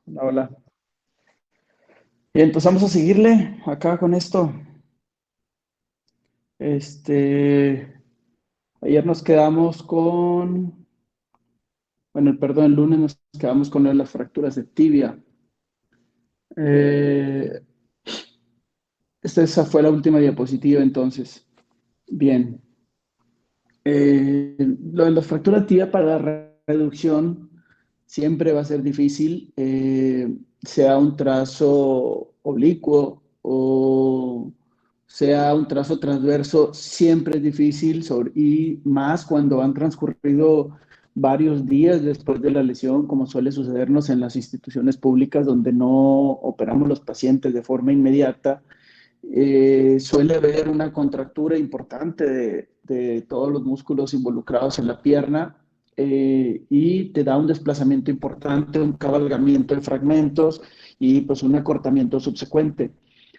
Hola, hola. Bien, pues vamos a seguirle acá con esto. Este, ayer nos quedamos con, bueno, perdón, el lunes nos quedamos con lo de las fracturas de tibia. Eh, esa fue la última diapositiva, entonces. Bien. Lo de las fracturas de tibia para la reducción siempre va a ser difícil, sea un trazo oblicuo o sea un trazo transverso, siempre es difícil y más cuando han transcurrido varios días después de la lesión, como suele sucedernos en las instituciones públicas donde no operamos los pacientes de forma inmediata. Suele haber una contractura importante de todos los músculos involucrados en la pierna, y te da un desplazamiento importante, un cabalgamiento de fragmentos y pues un acortamiento subsecuente.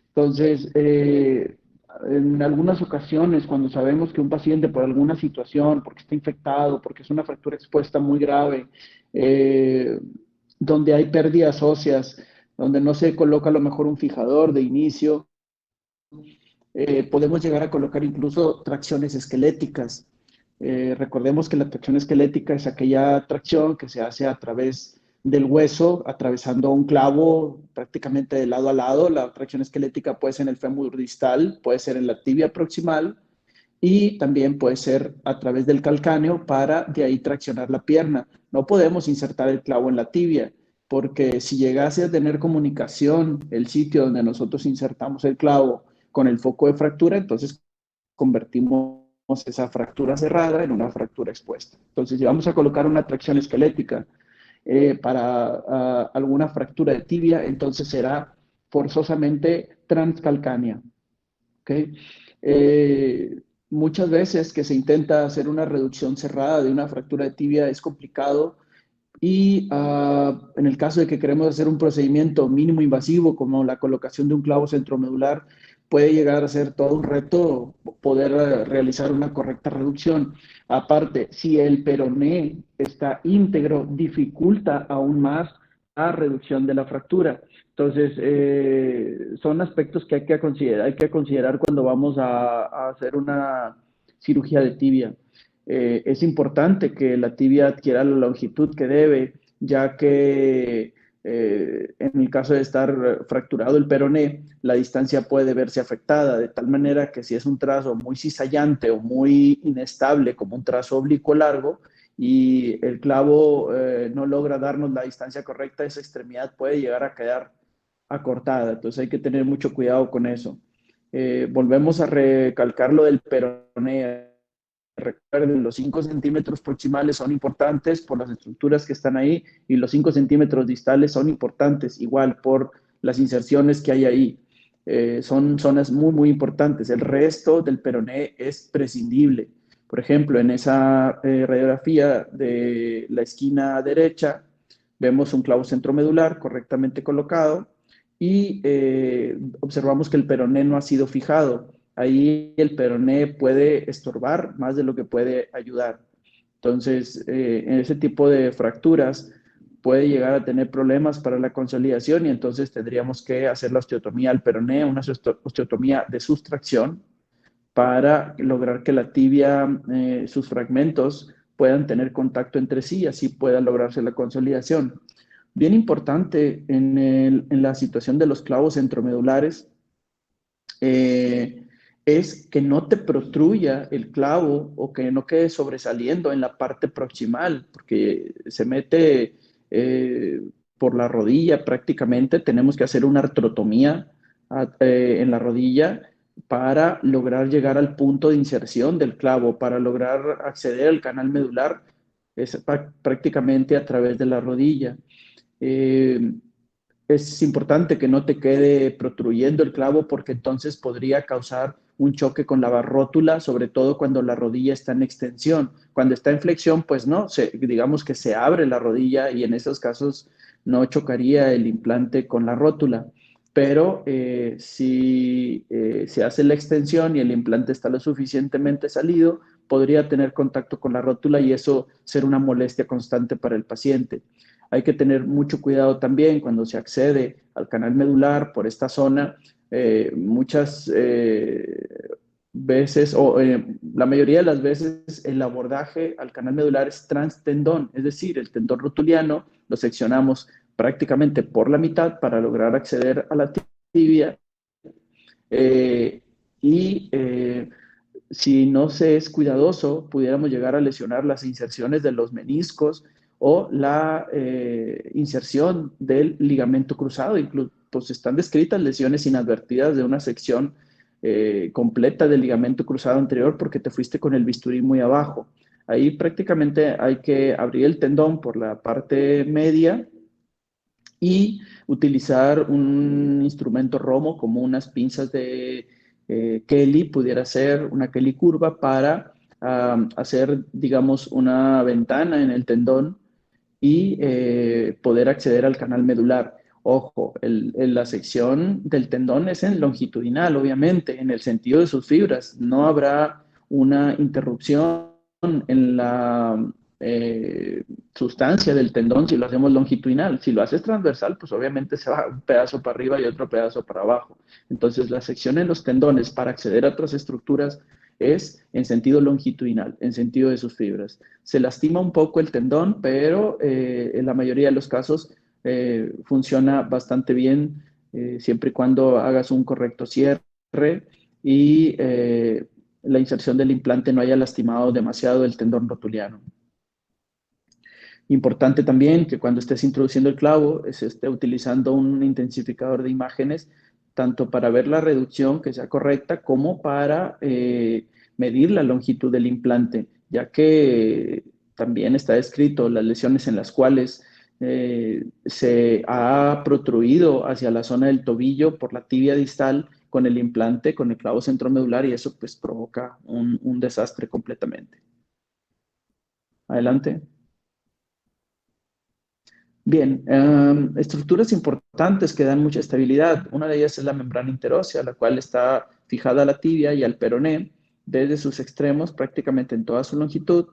Entonces, en algunas ocasiones, cuando sabemos que un paciente por alguna situación, porque está infectado, porque es una fractura expuesta muy grave, eh, donde hay pérdidas óseas, donde no se coloca a lo mejor un fijador de inicio, podemos llegar a colocar incluso tracciones esqueléticas. Recordemos que la tracción esquelética es aquella tracción que se hace a través del hueso, atravesando un clavo prácticamente de lado a lado. La tracción esquelética puede ser en el fémur distal, puede ser en la tibia proximal y también puede ser a través del calcáneo para de ahí traccionar la pierna. No podemos insertar el clavo en la tibia, porque si llegase a tener comunicación el sitio donde nosotros insertamos el clavo con el foco de fractura, entonces convertimos esa fractura cerrada en una fractura expuesta. Entonces, si vamos a colocar una tracción esquelética para alguna fractura de tibia, entonces será forzosamente transcalcánea. ¿Okay? Muchas veces que se intenta hacer una reducción cerrada de una fractura de tibia es complicado y en el caso de que queremos hacer un procedimiento mínimo invasivo como la colocación de un clavo centromedular, puede llegar a ser todo un reto poder realizar una correcta reducción. Aparte, si el peroné está íntegro, dificulta aún más la reducción de la fractura. Entonces, son aspectos que hay que considerar cuando vamos a hacer una cirugía de tibia. Es importante que la tibia adquiera la longitud que debe, ya que en el caso de estar fracturado el peroné, la distancia puede verse afectada, de tal manera que si es un trazo muy cizallante o muy inestable, como un trazo oblicuo largo, y el clavo no logra darnos la distancia correcta, esa extremidad puede llegar a quedar acortada. Entonces hay que tener mucho cuidado con eso. Volvemos a recalcar lo del peroné. Recuerden, los 5 centímetros proximales son importantes por las estructuras que están ahí y los 5 centímetros distales son importantes igual por las inserciones que hay ahí. Son zonas muy, muy importantes. El resto del peroné es prescindible. Por ejemplo, en esa radiografía de la esquina derecha, vemos un clavo centromedular correctamente colocado y observamos que el peroné no ha sido fijado. Ahí el peroné puede estorbar más de lo que puede ayudar. Entonces, en ese tipo de fracturas puede llegar a tener problemas para la consolidación y entonces tendríamos que hacer la osteotomía al peroné, una osteotomía de sustracción para lograr que la tibia, sus fragmentos puedan tener contacto entre sí y así pueda lograrse la consolidación. Bien importante en la situación de los clavos centromedulares, eh, es que no te protruya el clavo o que no quede sobresaliendo en la parte proximal, porque se mete eh, por la rodilla prácticamente. Tenemos que hacer una artrotomía en la rodilla para lograr llegar al punto de inserción del clavo, para lograr acceder al canal medular, es prácticamente a través de la rodilla. Eh, es importante que no te quede protruyendo el clavo porque entonces podría causar un choque con la rótula, sobre todo cuando la rodilla está en extensión. Cuando está en flexión, pues no, digamos que se abre la rodilla y en esos casos no chocaría el implante con la rótula. Pero si se hace la extensión y el implante está lo suficientemente salido, podría tener contacto con la rótula y eso ser una molestia constante para el paciente. Hay que tener mucho cuidado también cuando se accede al canal medular por esta zona. Muchas veces, o la mayoría de las veces, el abordaje al canal medular es transtendón, es decir, el tendón rotuliano lo seccionamos prácticamente por la mitad para lograr acceder a la tibia. eh, y si no se es cuidadoso, pudiéramos llegar a lesionar las inserciones de los meniscos o la inserción del ligamento cruzado. Incluso pues, están descritas lesiones inadvertidas de una sección completa del ligamento cruzado anterior porque te fuiste con el bisturí muy abajo. Ahí prácticamente hay que abrir el tendón por la parte media y utilizar un instrumento romo como unas pinzas de Kelly, pudiera ser una Kelly curva para hacer, digamos, una ventana en el tendón y poder acceder al canal medular. Ojo, la sección del tendón es en longitudinal, obviamente, en el sentido de sus fibras. No habrá una interrupción en la eh, sustancia del tendón si lo hacemos longitudinal. Si lo haces transversal, pues obviamente se va un pedazo para arriba y otro pedazo para abajo. Entonces, la sección en los tendones para acceder a otras estructuras es en sentido longitudinal, en sentido de sus fibras. Se lastima un poco el tendón, pero en la mayoría de los casos funciona bastante bien siempre y cuando hagas un correcto cierre y la inserción del implante no haya lastimado demasiado el tendón rotuliano. Importante también que cuando estés introduciendo el clavo se esté utilizando un intensificador de imágenes, tanto para ver la reducción que sea correcta como para medir la longitud del implante, ya que también está descrito las lesiones en las cuales se ha protruido hacia la zona del tobillo por la tibia distal con el implante, con el clavo centromedular y eso pues provoca un desastre completamente. Adelante. Bien, estructuras importantes que dan mucha estabilidad. Una de ellas es la membrana interósea, la cual está fijada a la tibia y al peroné desde sus extremos prácticamente en toda su longitud.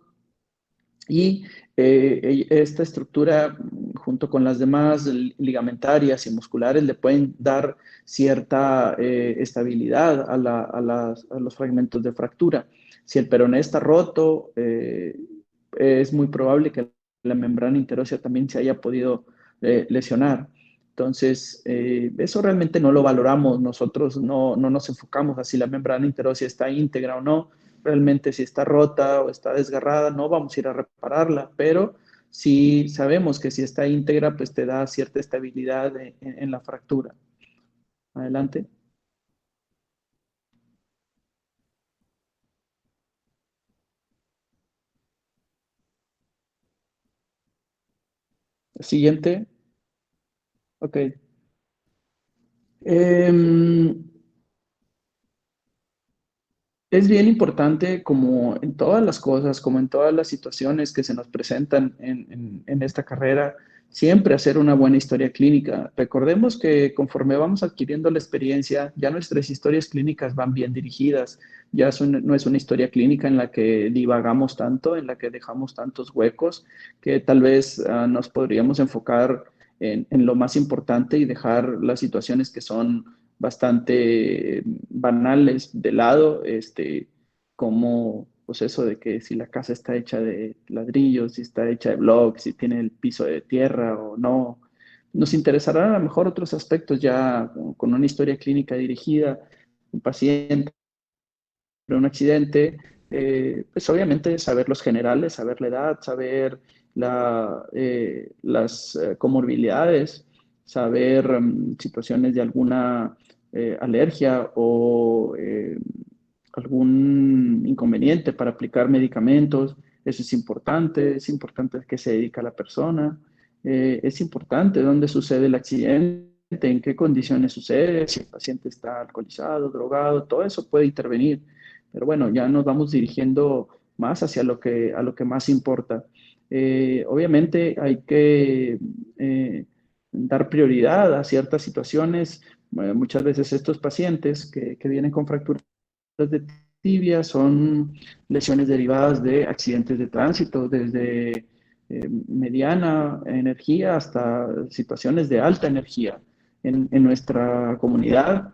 Y esta estructura, junto con las demás ligamentarias y musculares, le pueden dar cierta estabilidad a los fragmentos de fractura. Si el peroné está roto, es muy probable que la membrana interósea también se haya podido lesionar. Entonces, eso realmente no lo valoramos. Nosotros no nos enfocamos a si la membrana interósea está íntegra o no. Realmente si está rota o está desgarrada, no vamos a ir a repararla, pero si sabemos que si está íntegra, pues te da cierta estabilidad en la fractura. Adelante. Siguiente. Ok. Em, Es bien importante, como en todas las cosas, como en todas las situaciones que se nos presentan en esta carrera, siempre hacer una buena historia clínica. Recordemos que conforme vamos adquiriendo la experiencia, ya nuestras historias clínicas van bien dirigidas. Ya no es una historia clínica en la que divagamos tanto, en la que dejamos tantos huecos, que tal vez nos podríamos enfocar en lo más importante y dejar las situaciones que son bastante banales de lado, como pues eso de que si la casa está hecha de ladrillos, si está hecha de blocks, si tiene el piso de tierra o no. Nos interesarán a lo mejor otros aspectos ya con una historia clínica dirigida, un paciente, un accidente, pues obviamente saber los generales, saber la edad, saber las comorbilidades, saber situaciones de alguna alergia o algún inconveniente para aplicar medicamentos. Eso es importante a qué se dedica la persona, es importante dónde sucede el accidente, en qué condiciones sucede, si el paciente está alcoholizado, drogado, todo eso puede intervenir. Pero bueno, ya nos vamos dirigiendo más hacia a lo que más importa. Obviamente hay que dar prioridad a ciertas situaciones. Muchas veces estos pacientes que vienen con fracturas de tibia son lesiones derivadas de accidentes de tránsito, desde mediana energía hasta situaciones de alta energía. En nuestra comunidad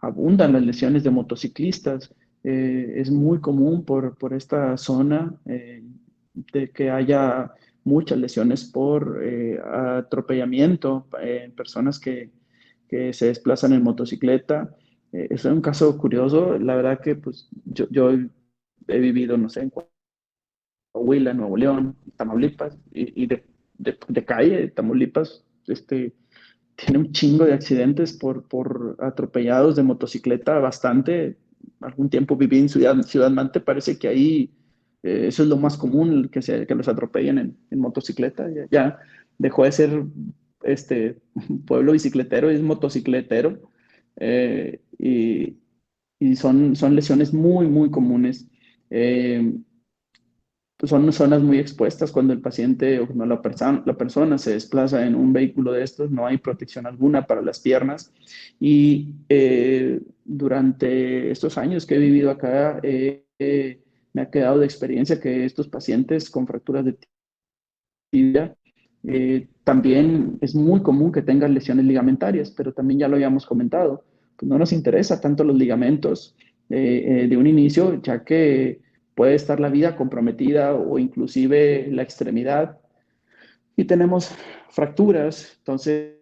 abundan las lesiones de motociclistas. Es muy común por esta zona de que haya muchas lesiones por atropellamiento en personas que se desplazan en motocicleta. Es un caso curioso. La verdad que pues, yo he vivido, no sé, en Coahuila, Nuevo León, Tamaulipas, y de calle, Tamaulipas, tiene un chingo de accidentes por atropellados de motocicleta, bastante. Algún tiempo viví en Ciudad Mante, parece que ahí eso es lo más común, que los atropellen en motocicleta. Ya dejó de ser pueblo bicicletero, es motocicletero. Y son lesiones muy, muy comunes. Eh, Son zonas muy expuestas cuando el paciente o cuando la persona se desplaza en un vehículo de estos, no hay protección alguna para las piernas. Y durante estos años que he vivido acá, me ha quedado de experiencia que estos pacientes con fracturas de tibia, también es muy común que tengan lesiones ligamentarias, pero también ya lo habíamos comentado, pues no nos interesa tanto los ligamentos de un inicio, ya que puede estar la vida comprometida o inclusive la extremidad y tenemos fracturas. Entonces,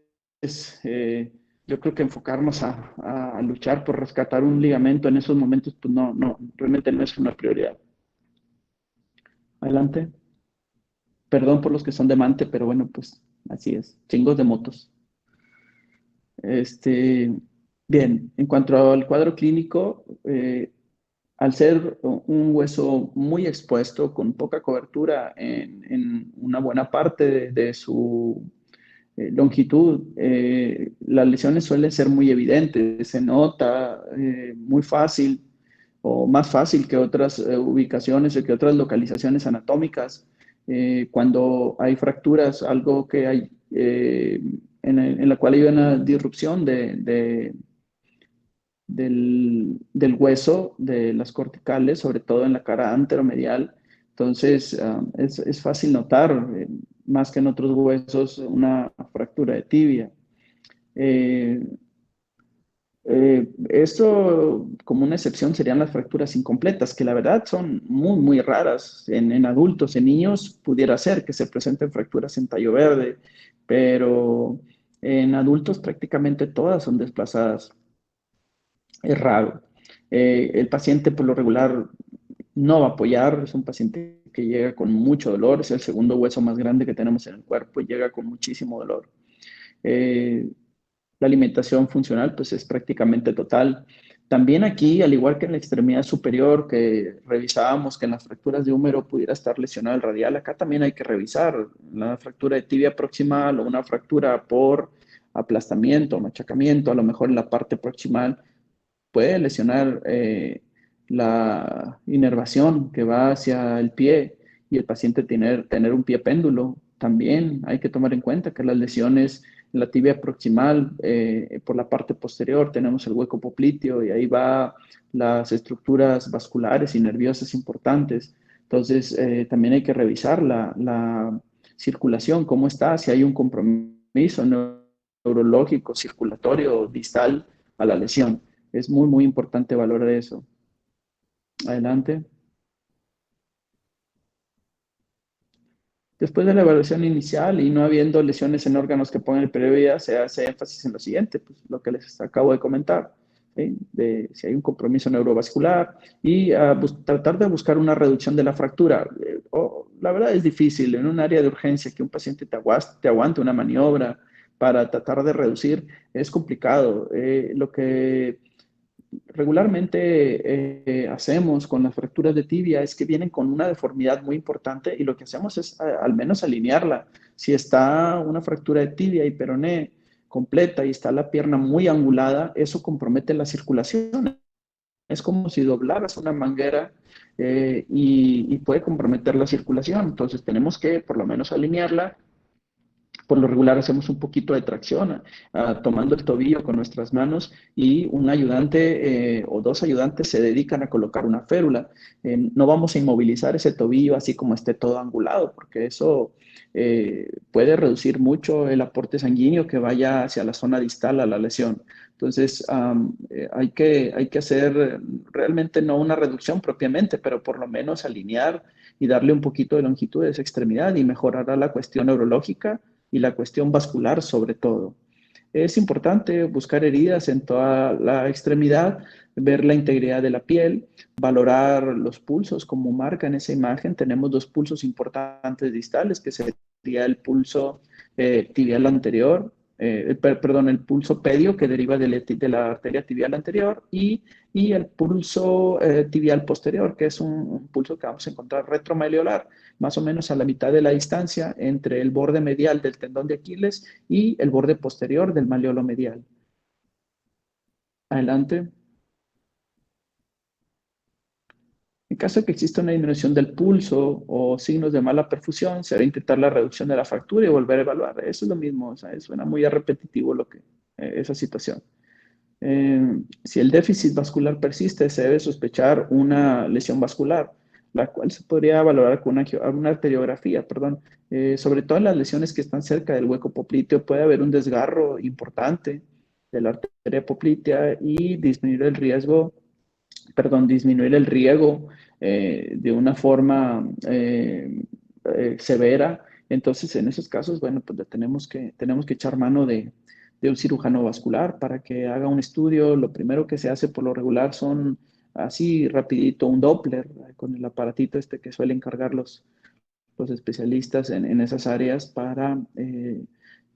yo creo que enfocarnos a luchar por rescatar un ligamento en esos momentos, pues realmente no es una prioridad. Adelante. Perdón por los que son de Mante, pero bueno, pues así es. Chingos de motos. Este, bien, en cuanto al cuadro clínico, al ser un hueso muy expuesto, con poca cobertura en una buena parte de su longitud, las lesiones suelen ser muy evidentes, se nota muy fácil o más fácil que otras ubicaciones o que otras localizaciones anatómicas. Cuando hay fracturas, algo que hay en la cual hay una disrupción del hueso, de las corticales, sobre todo en la cara anteromedial. Entonces, es fácil notar, más que en otros huesos, una fractura de tibia. Eh, Esto, como una excepción, serían las fracturas incompletas, que la verdad son muy, muy raras. En adultos, en niños, pudiera ser que se presenten fracturas en tallo verde, pero en adultos prácticamente todas son desplazadas. Es raro. El paciente, por lo regular, no va a apoyar. Es un paciente que llega con mucho dolor. Es el segundo hueso más grande que tenemos en el cuerpo y llega con muchísimo dolor. Eh, la alimentación funcional pues es prácticamente total. También aquí, al igual que en la extremidad superior, que revisábamos que en las fracturas de húmero pudiera estar lesionado el radial, acá también hay que revisar la fractura de tibia proximal o una fractura por aplastamiento, machacamiento, a lo mejor en la parte proximal puede lesionar la inervación que va hacia el pie y el paciente tener un pie péndulo. También hay que tomar en cuenta que las lesiones en la tibia proximal, por la parte posterior, tenemos el hueco popliteo y ahí va las estructuras vasculares y nerviosas importantes. Entonces, también hay que revisar la circulación, cómo está, si hay un compromiso neurológico, circulatorio, distal a la lesión. Es muy, muy importante valorar eso. Adelante. Después de la evaluación inicial y no habiendo lesiones en órganos que pongan el periodo de vida, se hace énfasis en lo siguiente, pues, lo que les acabo de comentar, ¿sí? De si hay un compromiso neurovascular y tratar de buscar una reducción de la fractura. La verdad es difícil en un área de urgencia que un paciente te aguante una maniobra para tratar de reducir, es complicado. Lo que regularmente hacemos con las fracturas de tibia es que vienen con una deformidad muy importante y lo que hacemos es al menos alinearla. Si está una fractura de tibia y peroné completa y está la pierna muy angulada, eso compromete la circulación. Es como si doblaras una manguera y puede comprometer la circulación. Entonces tenemos que por lo menos alinearla Por lo regular hacemos un poquito de tracción, tomando el tobillo con nuestras manos y un ayudante o dos ayudantes se dedican a colocar una férula. No vamos a inmovilizar ese tobillo así como esté todo angulado, porque eso puede reducir mucho el aporte sanguíneo que vaya hacia la zona distal a la lesión. Entonces, hay que hacer realmente no una reducción propiamente, pero por lo menos alinear y darle un poquito de longitud a esa extremidad y mejorará la cuestión neurológica y la cuestión vascular sobre todo. Es importante buscar heridas en toda la extremidad, ver la integridad de la piel, valorar los pulsos como marca en esa imagen. Tenemos dos pulsos importantes distales, que sería el pulso tibial anterior, perdón, el pulso pedio que deriva de la arteria tibial anterior y el pulso tibial posterior, que es un pulso que vamos a encontrar retromalleolar, más o menos a la mitad de la distancia entre el borde medial del tendón de Aquiles y el borde posterior del malleolo medial. Adelante. En caso de que exista una disminución del pulso o signos de mala perfusión, se debe intentar la reducción de la fractura y volver a evaluar. Eso es lo mismo, o sea, suena muy repetitivo esa situación. Si el déficit vascular persiste, se debe sospechar una lesión vascular, la cual se podría valorar con una arteriografía, perdón. Sobre todo en las lesiones que están cerca del hueco popliteo, puede haber un desgarro importante de la arteria poplitea y disminuir el riesgo, perdón, disminuir el riego de una forma severa. Entonces, en esos casos, bueno, pues tenemos que echar mano de un cirujano vascular para que haga un estudio. Lo primero que se hace por lo regular son así rapidito un Doppler con el aparatito este que suelen cargar los especialistas en esas áreas para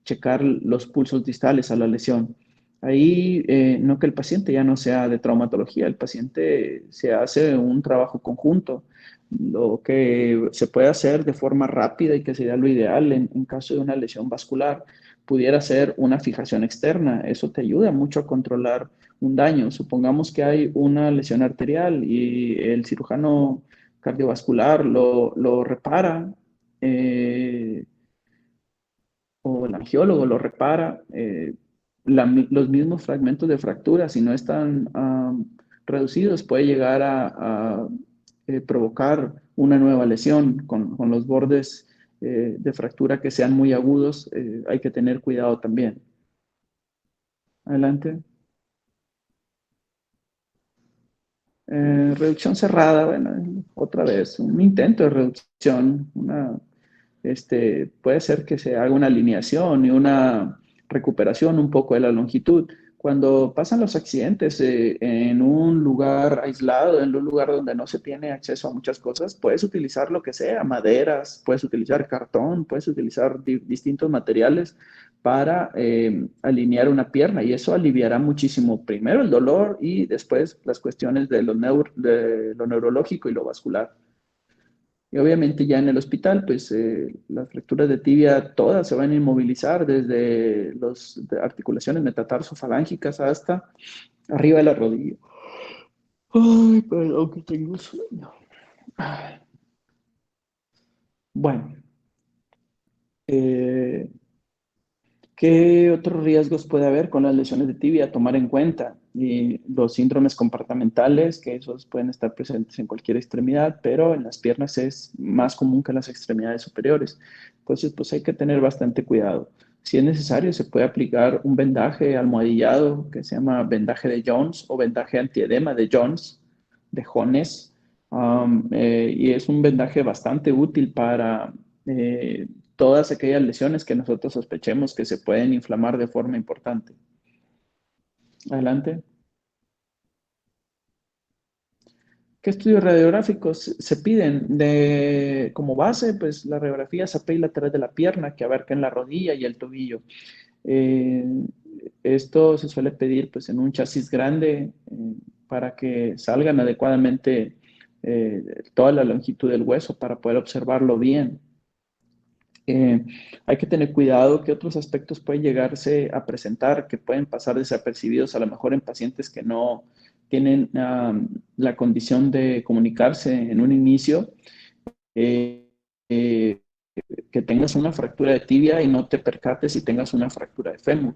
checar los pulsos distales a la lesión. Ahí, no que el paciente ya no sea de traumatología, el paciente se hace un trabajo conjunto. Lo que se puede hacer de forma rápida y que sería lo ideal en caso de una lesión vascular, pudiera ser una fijación externa. Eso te ayuda mucho a controlar un daño. Supongamos que hay una lesión arterial y el cirujano cardiovascular lo repara, eh, o el angiólogo lo repara, los mismos fragmentos de fractura, si no están reducidos, puede llegar a provocar una nueva lesión con los bordes de fractura que sean muy agudos. Hay que tener cuidado también. Adelante. Reducción cerrada, bueno, otra vez, un intento de reducción, puede ser que se haga una alineación y una recuperación un poco de la longitud. Cuando pasan los accidentes en un lugar aislado, en un lugar donde no se tiene acceso a muchas cosas, puedes utilizar lo que sea, maderas, puedes utilizar cartón, puedes utilizar distintos materiales para alinear una pierna y eso aliviará muchísimo primero el dolor y después las cuestiones de lo neurológico y lo vascular. Y obviamente ya en el hospital, pues las fracturas de tibia todas se van a inmovilizar desde las articulaciones metatarsofalángicas hasta arriba de la rodilla. Ay, perdón que tengo sueño. Ay. Bueno, eh, ¿qué otros riesgos puede haber con las lesiones de tibia a tomar en cuenta? Y los síndromes compartimentales, que esos pueden estar presentes en cualquier extremidad, pero en las piernas es más común que en las extremidades superiores. Entonces, pues hay que tener bastante cuidado. Si es necesario, se puede aplicar un vendaje almohadillado que se llama vendaje de Jones o vendaje antiedema de Jones, de Jones. Y es un vendaje bastante útil para todas aquellas lesiones que nosotros sospechemos que se pueden inflamar de forma importante. Adelante. ¿Qué estudios radiográficos se piden? Como base, pues la radiografía SAPI lateral de la pierna que abarca en la rodilla y el tobillo. Eh, Esto se suele pedir pues, en un chasis grande para que salgan adecuadamente toda la longitud del hueso para poder observarlo bien. Eh, Hay que tener cuidado que otros aspectos pueden llegarse a presentar, que pueden pasar desapercibidos a lo mejor en pacientes que no tienen la condición de comunicarse en un inicio. Eh, que tengas una fractura de tibia y no te percates si tengas una fractura de fémur.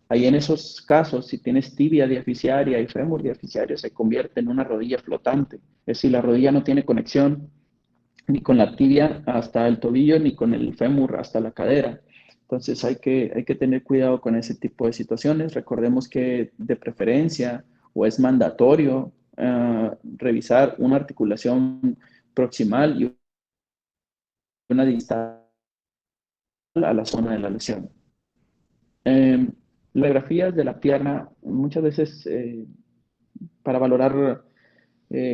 Ahí en esos casos, si tienes tibia diaficiaria y fémur diaficiario, se convierte en una rodilla flotante. Es decir, la rodilla no tiene conexión ni con la tibia hasta el tobillo, ni con el fémur hasta la cadera. Entonces hay que tener cuidado con ese tipo de situaciones. Recordemos que de preferencia o es mandatorio revisar una articulación proximal y una distal a la zona de la lesión. Las radiografías de la pierna muchas veces para valorar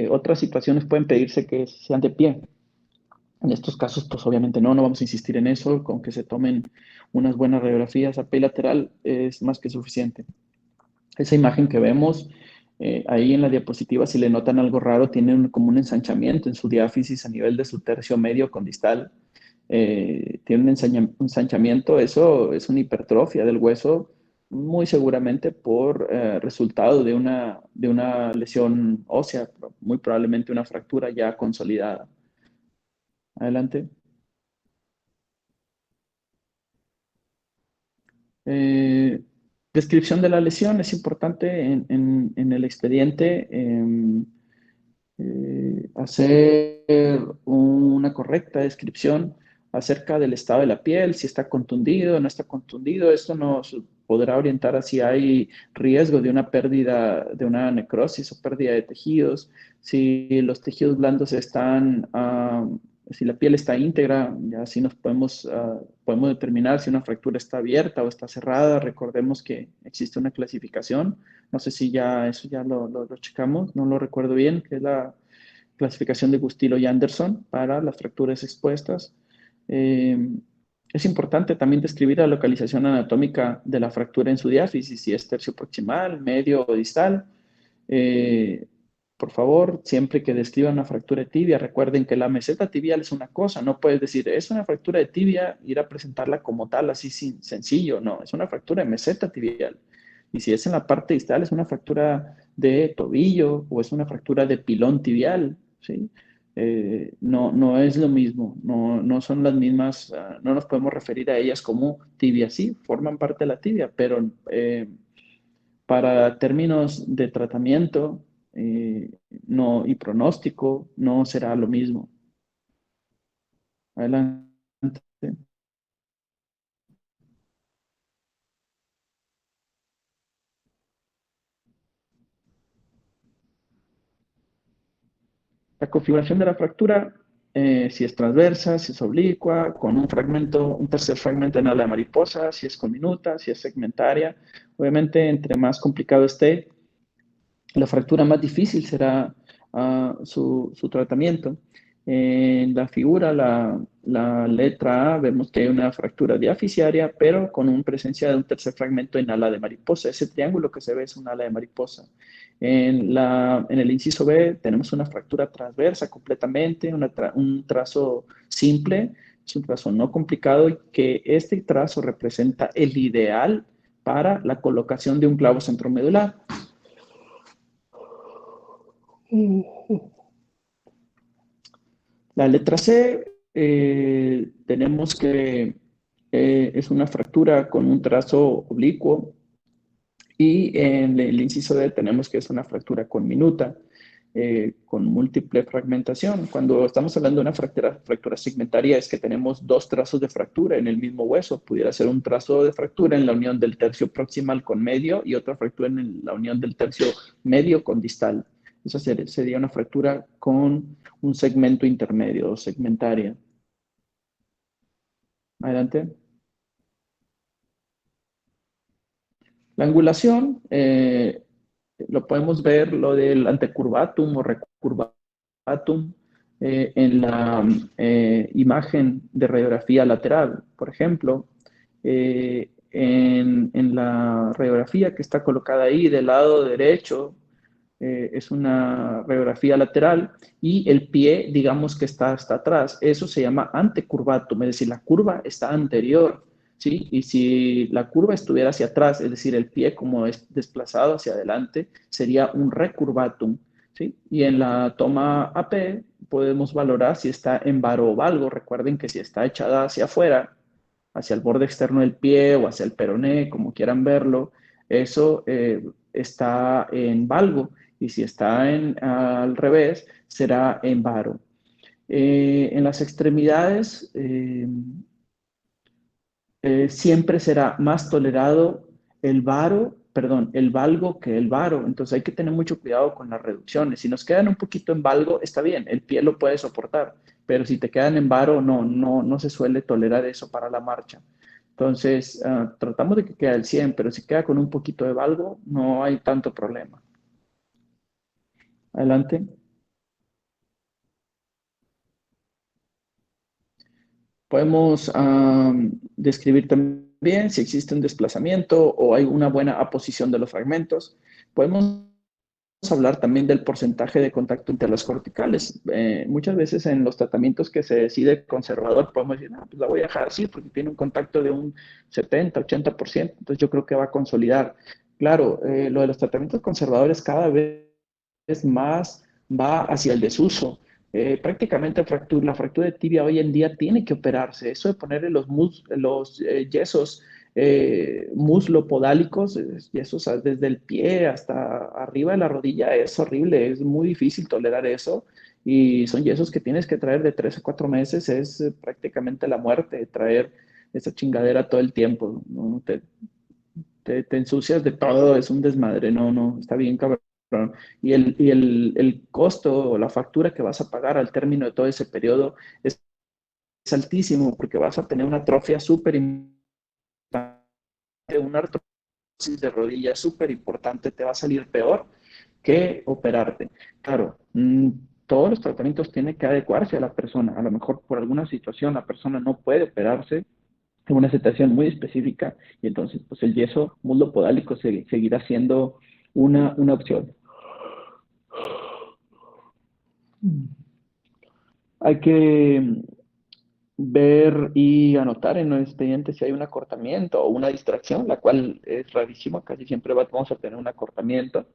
otras situaciones pueden pedirse que sean de pie. En estos casos, pues obviamente no vamos a insistir en eso, con que se tomen unas buenas radiografías a pie lateral es más que suficiente. Esa imagen que vemos ahí en la diapositiva, si le notan algo raro, tiene como un ensanchamiento en su diáfisis a nivel de su tercio medio con distal. Tiene un ensanchamiento, eso es una hipertrofia del hueso, muy seguramente por resultado de una lesión ósea, muy probablemente una fractura ya consolidada. Adelante. Eh, Descripción de la lesión es importante en el expediente. Hacer una correcta descripción acerca del estado de la piel, si está contundido, no está contundido. Esto nos podrá orientar a si hay riesgo de una pérdida, de una necrosis o pérdida de tejidos, si los tejidos blandos están, si la piel está íntegra, ya así nos podemos, podemos determinar si una fractura está abierta o está cerrada. Recordemos que existe una clasificación, no sé si ya eso ya lo checamos, no lo recuerdo bien, que es la clasificación de Bustillo y Anderson para las fracturas expuestas. Eh, es importante también describir la localización anatómica de la fractura en su diáfisis, si es tercio proximal, medio o distal. Eh, por favor, siempre que describan una fractura de tibia, recuerden que la meseta tibial es una cosa, no puedes decir, es una fractura de tibia, ir a presentarla como tal, así sencillo, no, es una fractura de meseta tibial. Y si es en la parte distal, es una fractura de tobillo o es una fractura de pilón tibial, ¿sí? No es lo mismo, no son las mismas, no nos podemos referir a ellas como tibia, sí, forman parte de la tibia, pero para términos de tratamiento no, y pronóstico no será lo mismo. Adelante. La configuración de la fractura, si es transversa, si es oblicua, con un fragmento, un tercer fragmento en ala de mariposa, si es conminuta, si es segmentaria. Obviamente, entre más complicado esté, la fractura más difícil será su tratamiento. En la figura, la letra A, vemos que hay una fractura diaficiaria, pero con una presencia de un tercer fragmento en ala de mariposa. Ese triángulo que se ve es un ala de mariposa. En el inciso B tenemos una fractura transversa completamente, un trazo simple, es un trazo no complicado y que este trazo representa el ideal para la colocación de un clavo centromedular. La letra C, tenemos que es una fractura con un trazo oblicuo y en el inciso D tenemos que es una fractura conminuta con múltiple fragmentación. Cuando estamos hablando de una fractura segmentaria es que tenemos dos trazos de fractura en el mismo hueso. Pudiera ser un trazo de fractura en la unión del tercio proximal con medio y otra fractura en la unión del tercio medio con distal. Esa sería una fractura con un segmento intermedio o segmentaria. Adelante. La angulación, lo podemos ver, lo del antecurvatum o recurvatum en la imagen de radiografía lateral. Por ejemplo, en la radiografía que está colocada ahí del lado derecho, es una radiografía lateral y el pie, digamos que está hasta atrás. Eso se llama antecurvatum, es decir, la curva está anterior, ¿sí? Y si la curva estuviera hacia atrás, es decir, el pie como es desplazado hacia adelante, sería un recurvatum, ¿sí? Y en la toma AP podemos valorar si está en varo o valgo. Recuerden que si está echada hacia afuera, hacia el borde externo del pie o hacia el peroné, como quieran verlo, eso está en valgo. Y si está al revés, será en varo. En las extremidades, siempre será más tolerado el valgo que el varo. Entonces hay que tener mucho cuidado con las reducciones. Si nos quedan un poquito en valgo, está bien, el pie lo puede soportar, pero si te quedan en varo, no se suele tolerar eso para la marcha. Entonces, tratamos de que quede al 100, pero si queda con un poquito de valgo, no hay tanto problema. Adelante. Podemos describir también si existe un desplazamiento o hay una buena aposición de los fragmentos. Podemos hablar también del porcentaje de contacto entre las corticales. Muchas veces en los tratamientos que se decide conservador podemos decir, pues la voy a dejar así porque tiene un contacto de un 70, 80%, entonces yo creo que va a consolidar. Claro, lo de los tratamientos conservadores cada vez más va hacia el desuso. Prácticamente la fractura de tibia hoy en día tiene que operarse. Eso de ponerle los yesos muslo-podálicos, yesos desde el pie hasta arriba de la rodilla, es horrible, es muy difícil tolerar eso. Y son yesos que tienes que traer de 3 a 4 meses, es prácticamente la muerte, traer esa chingadera todo el tiempo. ¿No? Te ensucias de todo, es un desmadre, no, está bien cabrón. Y el costo o la factura que vas a pagar al término de todo ese periodo es altísimo porque vas a tener una atrofia súper importante, una artrosis de rodilla súper importante, te va a salir peor que operarte. Claro, todos los tratamientos tienen que adecuarse a la persona. A lo mejor por alguna situación la persona no puede operarse en una situación muy específica y entonces pues el yeso muslo podálico seguirá siendo una opción. Hay que ver y anotar en el expediente si hay un acortamiento o una distracción, la cual es rarísimo, casi siempre vamos a tener un acortamiento.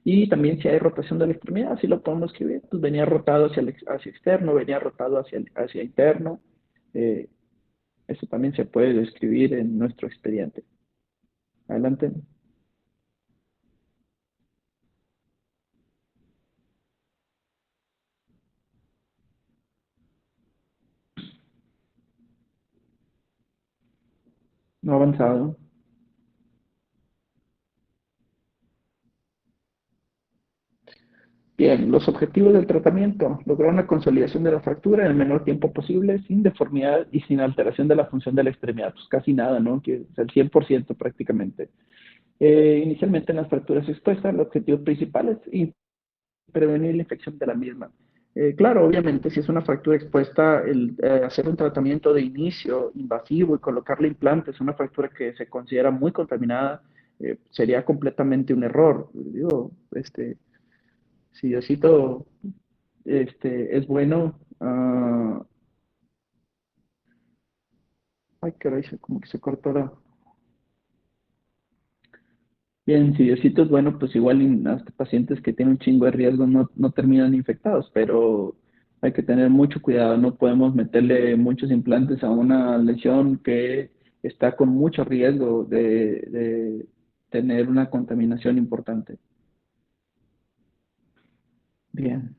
Y también si hay rotación de la extremidad, así lo podemos escribir, pues venía rotado hacia externo, venía rotado hacia interno. Eh, Eso también se puede describir en nuestro expediente. Adelante. No ha avanzado. Bien, los objetivos del tratamiento. Lograr una consolidación de la fractura en el menor tiempo posible, sin deformidad y sin alteración de la función de la extremidad. Pues casi nada, ¿no? Que es el 100% prácticamente. Inicialmente en las fracturas expuestas, el objetivo principal es prevenir la infección de la misma. Claro, obviamente, si es una fractura expuesta, hacer un tratamiento de inicio invasivo y colocarle implantes, una fractura que se considera muy contaminada, sería completamente un error. Digo, si Diosito es bueno. Ay, caray, como que se cortó la. Bien, si Diosito es bueno, pues igual hasta pacientes que tienen un chingo de riesgo no terminan infectados, pero hay que tener mucho cuidado. No podemos meterle muchos implantes a una lesión que está con mucho riesgo de tener una contaminación importante. Bien.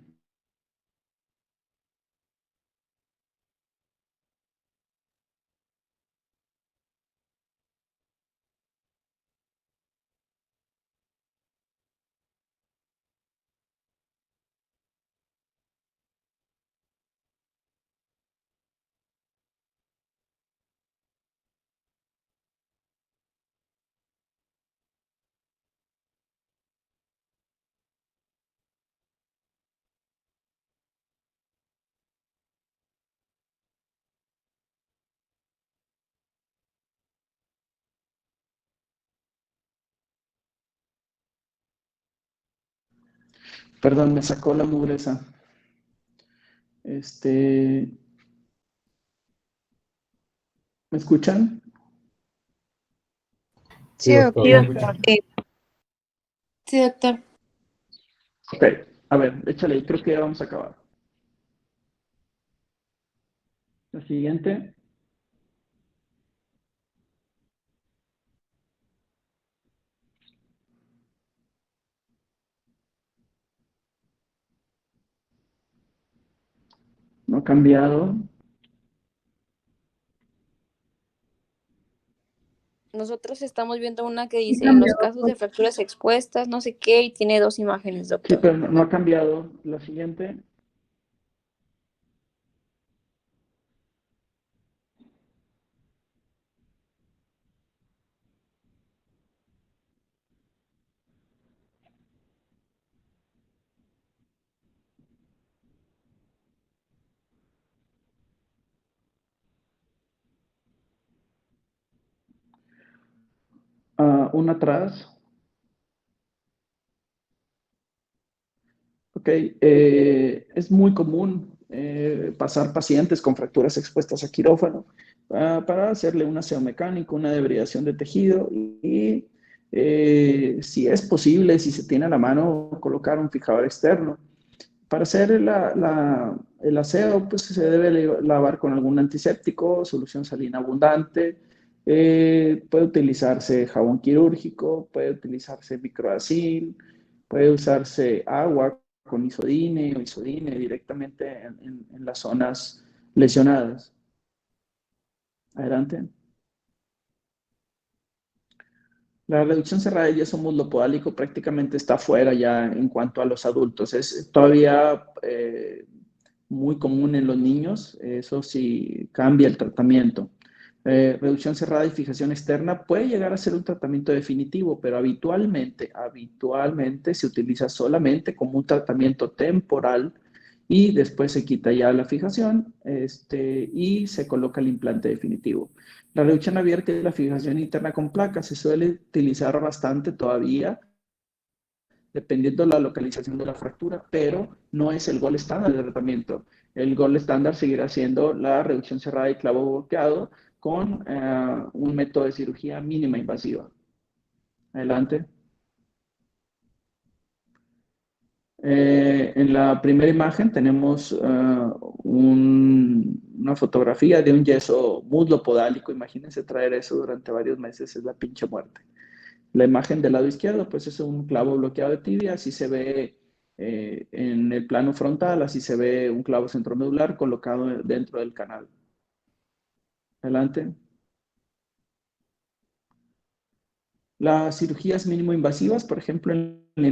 Perdón, me sacó la mugreza. Este, ¿Me escuchan? Sí, Sí, doctor. doctor. Sí, ¿Me doctor. escucha? Sí, doctor. Ok, a ver, échale, creo que ya vamos a acabar. La siguiente, no ha cambiado. Nosotros estamos viendo una que Sí dice, en los cambió. casos de fracturas expuestas, no sé qué, y tiene dos imágenes, Sí, doctor. pero no ha cambiado. La siguiente, una atrás. Ok, es muy común pasar pacientes con fracturas expuestas a quirófano para hacerle un aseo mecánico, una debridación de tejido y si es posible, si se tiene a la mano, colocar un fijador externo. Para hacer el aseo, pues se debe lavar con algún antiséptico, solución salina abundante. Puede utilizarse jabón quirúrgico, puede utilizarse microacil, puede usarse agua con isodine o isodine directamente en las zonas lesionadas. Adelante. La reducción cerrada de yeso muslopodálico prácticamente está fuera ya en cuanto a los adultos. Es todavía muy común en los niños, eso sí cambia el tratamiento. Reducción cerrada y fijación externa puede llegar a ser un tratamiento definitivo, pero habitualmente se utiliza solamente como un tratamiento temporal y después se quita ya la fijación y se coloca el implante definitivo. La reducción abierta y la fijación interna con placas se suele utilizar bastante todavía, dependiendo de la localización de la fractura, pero no es el gol estándar de tratamiento. El gol estándar seguirá siendo la reducción cerrada y clavo bloqueado con un método de cirugía mínima invasiva. Adelante. En la primera imagen tenemos una fotografía de un yeso muslo podálico. Imagínense traer eso durante varios meses, es la pinche muerte. La imagen del lado izquierdo, pues es un clavo bloqueado de tibia, así se ve en el plano frontal, así se ve un clavo centromedular colocado dentro del canal. Adelante. Las cirugías mínimo invasivas, por ejemplo, en la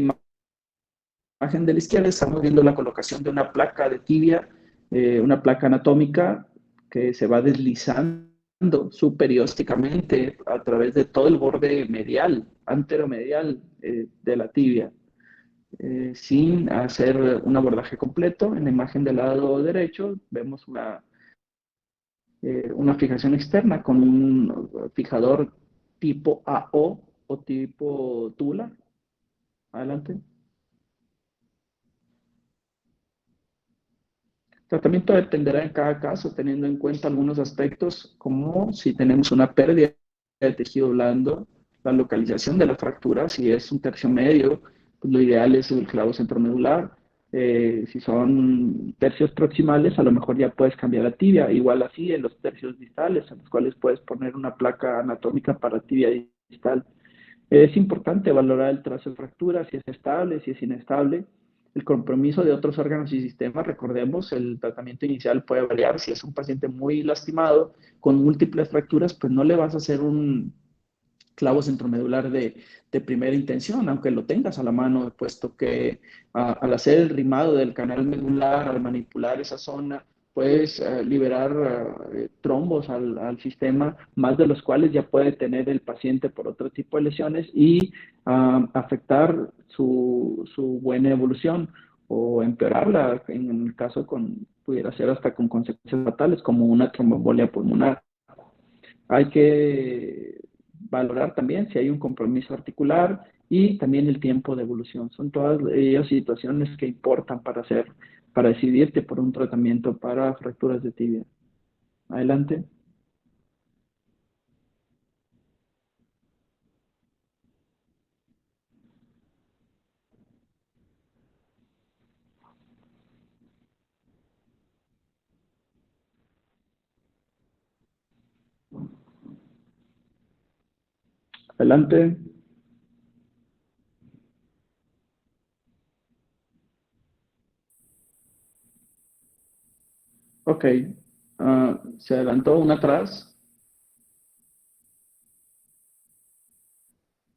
imagen de la izquierda estamos viendo la colocación de una placa de tibia, una placa anatómica que se va deslizando superiósticamente a través de todo el borde medial, anteromedial de la tibia. Sin hacer un abordaje completo. En la imagen del lado derecho vemos una fijación externa con un fijador tipo AO o tipo Tula. Adelante. El tratamiento dependerá en cada caso, teniendo en cuenta algunos aspectos como si tenemos una pérdida de tejido blando, la localización de la fractura, si es un tercio medio, pues lo ideal es el clavo centromedular. Si son tercios proximales, a lo mejor ya puedes cambiar la tibia. Igual así en los tercios distales, en los cuales puedes poner una placa anatómica para tibia distal. Es importante valorar el trazo de fractura, si es estable, si es inestable. El compromiso de otros órganos y sistemas, recordemos, el tratamiento inicial puede variar. Si es un paciente muy lastimado con múltiples fracturas, pues no le vas a hacer un clavo centromedular de primera intención, aunque lo tengas a la mano, puesto que al hacer el rimado del canal medular, al manipular esa zona, puedes liberar trombos al sistema, más de los cuales ya puede tener el paciente por otro tipo de lesiones y afectar su buena evolución o empeorarla, en el caso pudiera ser hasta con consecuencias fatales, como una tromboembolia pulmonar. Hay que valorar también si hay un compromiso articular y también el tiempo de evolución. Son todas ellas situaciones que importan para decidirte por un tratamiento para fracturas de tibia. Adelante. Adelante. Ok. Se adelantó una atrás.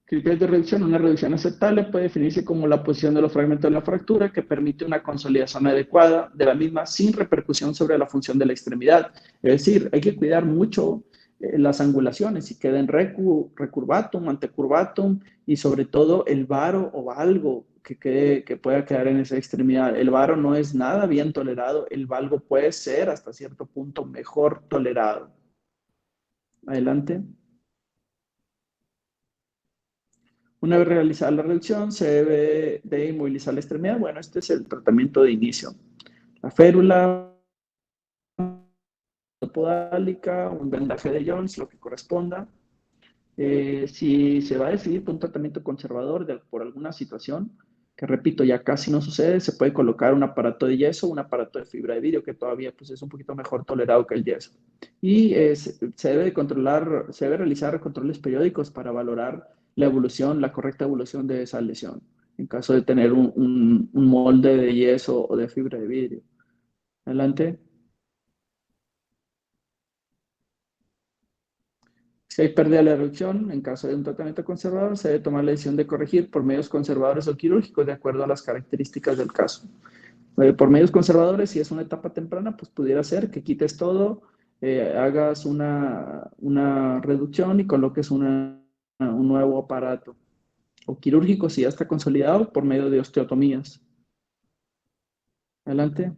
Criterios de reducción. Una reducción aceptable puede definirse como la posición de los fragmentos de la fractura que permite una consolidación adecuada de la misma sin repercusión sobre la función de la extremidad. Es decir, hay que cuidar mucho las angulaciones, si queda en recurvatum, antecurvatum y sobre todo el varo o valgo que pueda quedar en esa extremidad. El varo no es nada bien tolerado, el valgo puede ser hasta cierto punto mejor tolerado. Adelante. Una vez realizada la reducción, se debe de inmovilizar la extremidad. Bueno, este es el tratamiento de inicio. La férula podálica, un vendaje de Jones, lo que corresponda. Si se va a decidir por un tratamiento conservador por alguna situación, que repito, ya casi no sucede, se puede colocar un aparato de yeso, un aparato de fibra de vidrio, que todavía pues, es un poquito mejor tolerado que el yeso. Y se debe controlar, se debe realizar controles periódicos para valorar la evolución, la correcta evolución de esa lesión, en caso de tener un molde de yeso o de fibra de vidrio. Adelante. Si hay pérdida de la erupción, en caso de un tratamiento conservador, se debe tomar la decisión de corregir por medios conservadores o quirúrgicos de acuerdo a las características del caso. Por medios conservadores, si es una etapa temprana, pues pudiera ser que quites todo, hagas una reducción y coloques un nuevo aparato. O quirúrgico, si ya está consolidado, por medio de osteotomías. Adelante.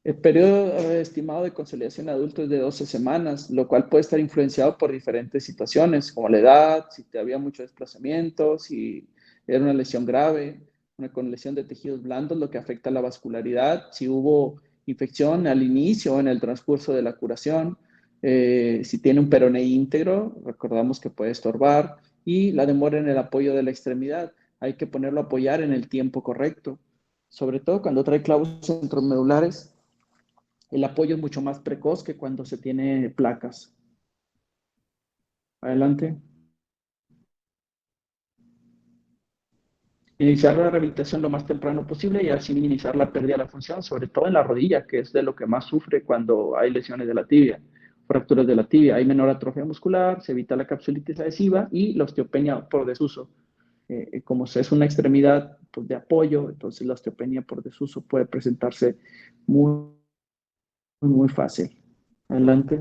El periodo estimado de consolidación en adultos es de 12 semanas, lo cual puede estar influenciado por diferentes situaciones, como la edad, si te había mucho desplazamiento, si era una lesión grave, una con lesión de tejidos blandos, lo que afecta a la vascularidad, si hubo infección al inicio o en el transcurso de la curación, si tiene un peroné íntegro, recordamos que puede estorbar, y la demora en el apoyo de la extremidad. Hay que ponerlo a apoyar en el tiempo correcto, sobre todo cuando trae clavos centromedulares. El apoyo es mucho más precoz que cuando se tiene placas. Adelante. Iniciar la rehabilitación lo más temprano posible y así minimizar la pérdida de la función, sobre todo en la rodilla, que es de lo que más sufre cuando hay lesiones de la tibia, fracturas de la tibia. Hay menor atrofia muscular, se evita la capsulitis adhesiva y la osteopenia por desuso. Como es una extremidad pues, de apoyo, entonces la osteopenia por desuso puede presentarse muy, muy fácil. Adelante.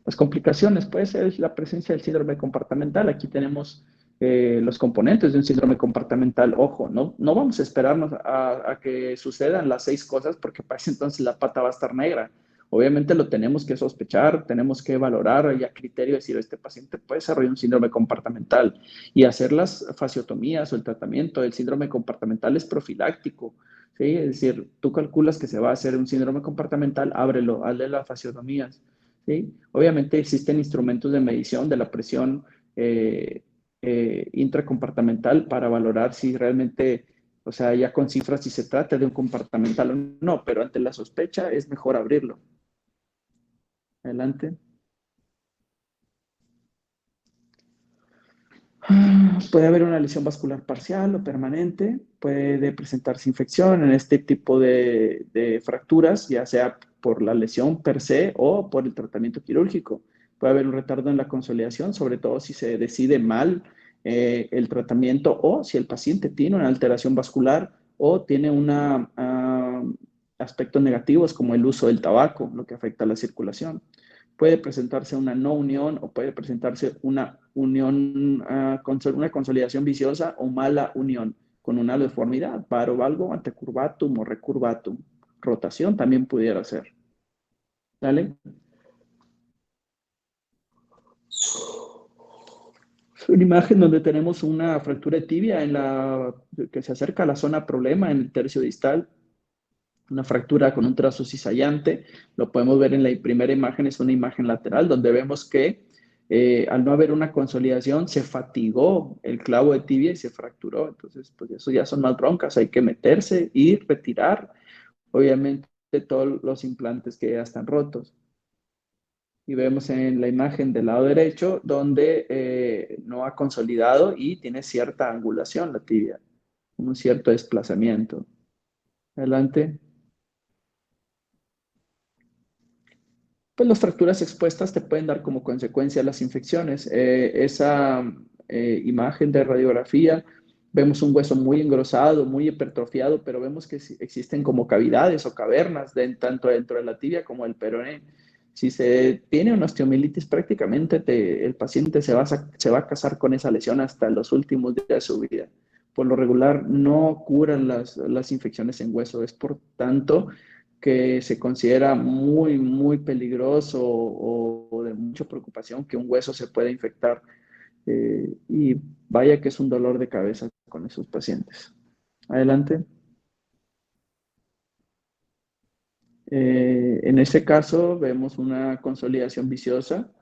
Las complicaciones puede ser la presencia del síndrome comportamental. Aquí tenemos los componentes de un síndrome comportamental. Ojo, no vamos a esperarnos a que sucedan las 6 cosas porque para ese entonces la pata va a estar negra. Obviamente lo tenemos que sospechar, tenemos que valorar y a criterio decir, este paciente puede desarrollar un síndrome comportamental y hacer las fasiotomías o el tratamiento del síndrome comportamental es profiláctico. ¿Sí? Es decir, tú calculas que se va a hacer un síndrome comportamental, ábrelo, hazle las fasiotomías. ¿Sí? Obviamente existen instrumentos de medición de la presión intracompartamental para valorar si realmente, o sea, ya con cifras si se trata de un compartamental o no, pero ante la sospecha es mejor abrirlo. Adelante. Puede haber una lesión vascular parcial o permanente, puede presentarse infección en este tipo de fracturas, ya sea por la lesión per se o por el tratamiento quirúrgico. Puede haber un retardo en la consolidación, sobre todo si se decide mal el tratamiento o si el paciente tiene una alteración vascular o tiene aspectos negativos como el uso del tabaco, lo que afecta a la circulación. Puede presentarse una no unión o puede presentarse una unión, una consolidación viciosa o mala unión con una deformidad, parovalgo, antecurvatum o recurvatum. Rotación también pudiera ser. ¿Dale? Es una imagen donde tenemos una fractura de tibia que se acerca a la zona problema en el tercio distal, una fractura con un trazo cizallante. Lo podemos ver en la primera imagen, es una imagen lateral donde vemos que al no haber una consolidación se fatigó el clavo de tibia y se fracturó. Entonces, pues eso ya son más broncas, hay que meterse y retirar. Obviamente de todos los implantes que ya están rotos. Y vemos en la imagen del lado derecho donde no ha consolidado y tiene cierta angulación la tibia, un cierto desplazamiento. Adelante. Pues las fracturas expuestas te pueden dar como consecuencia las infecciones. Esa imagen de radiografía, vemos un hueso muy engrosado, muy hipertrofiado, pero vemos que existen como cavidades o cavernas tanto dentro de la tibia como del peroné. Si se tiene una osteomielitis, prácticamente el paciente se va a casar con esa lesión hasta los últimos días de su vida. Por lo regular, no curan las infecciones en hueso. Es por tanto que se considera muy, muy peligroso o de mucha preocupación que un hueso se pueda infectar. Y vaya que es un dolor de cabeza con esos pacientes. Adelante. En este caso vemos una consolidación viciosa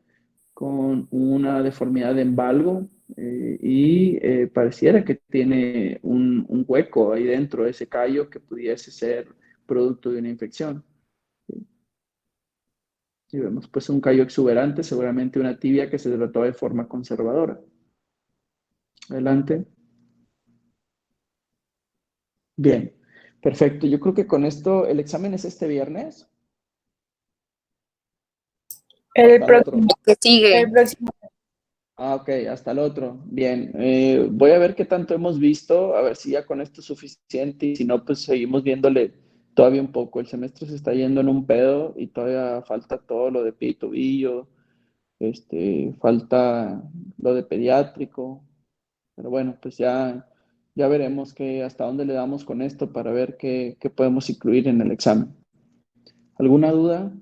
con una deformidad en valgo y pareciera que tiene un hueco ahí dentro de ese callo que pudiese ser producto de una infección. Y vemos pues un callo exuberante, seguramente una tibia que se trató de forma conservadora. Adelante. Bien, perfecto. Yo creo que con esto el examen es este viernes. El Hasta el otro. próximo. Que sigue. El próximo. Ah, ok, hasta el otro. Bien, voy a ver qué tanto hemos visto, a ver si ya con esto es suficiente y si no, pues seguimos viéndole todavía un poco. El semestre se está yendo en un pedo y todavía falta todo lo de pie y tobillo, falta lo de pediátrico, pero bueno, pues ya veremos hasta dónde le damos con esto para ver qué podemos incluir en el examen. ¿Alguna duda?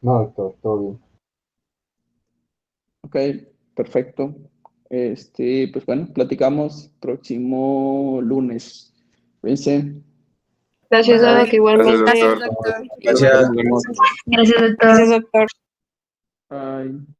No, doctor, todo bien. Ok, perfecto. Pues bueno, platicamos próximo lunes. Cuídense. Gracias, Bye. Doc. Igualmente. Gracias, doctor. Gracias. Igual. Gracias, doctor. Gracias, doctor. Bye.